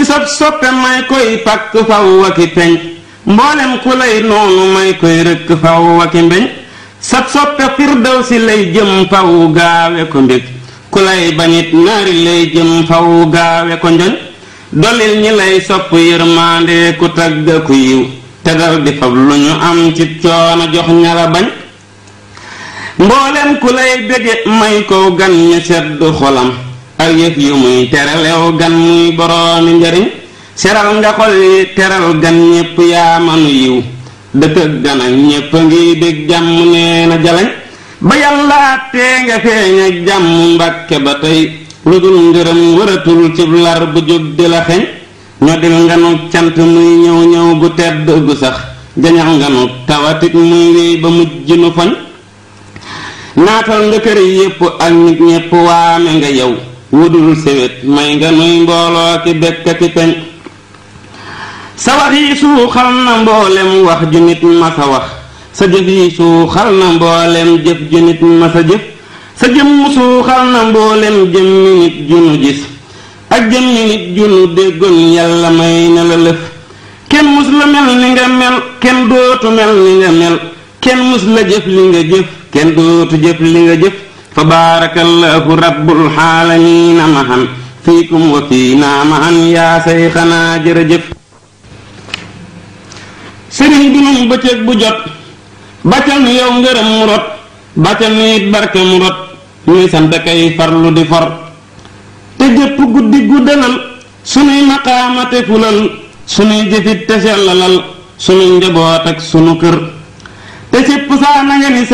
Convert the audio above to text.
sab soppe may koy pakk faw aki peñ mboolem ku lay noonu may koy rëkk faw aki mbeñ sab soppe firdawsi lay jëm faw gaawe ko mbég ku lay bañit naari lay jëm faw gaawe ko njoñ dolil ñi lay sopp yërmande ku tagg ku yiw te dal di fab lu ñu am ci coono jox ñala bañ mboolem ku lay bége may ko gan ñu sedd xolam ak yëf yu muy teralew gan muy boroomi njariñ seral nga xol yi teral gan ñépp yaa manu yiw dëkk ak gan ak ñépp a ngi bég jàmm nee na jalañ ba yàlla tee nga feeñ ak jàmm mbàkke ba tey lu dul ngërëm wëratul cib lar bu jóg di la xeñ ñodil nganu cant muy ñëw ñëw bu tedd gu sax jañal nganu tawatit muy wéy ba mujj nu foñ naatal nga kër yépp ak nit ñépp waame nga yow wudul sewet may nga nuy mbooloo ki bekk ki peñ sa wax yi suuxal na mboolem wax ju nit ma sa wax sa jëf yi suuxal na mboolem jëf ju nit ma sa jëf sa jëmm suuxal na mboolem jëmmi nit ju nu gis ak jëmmi nit ju nu déggoon yàlla may na la lëf kenn mus la mel ni nga mel kenn dootu mel ni nga mel kenn mus la jëf li nga jëf kenn dootu jëf li nga jëf fa baarakallahu rabbul xaalamiina mahan fiikum wa fiina mahan yaa say xanaa jërëjëf sëriñ bi nun bëccëg bu jot bàccal nu yow ngërëm mu rot bàccal nu it barke mu rot ñuy sant kay farlu di for te jëpp guddi guddanal sunuy maqaamate fulal sunuy jëfit te sellalal sunuy njaboot ak sunu kër te sépp saa na nga ni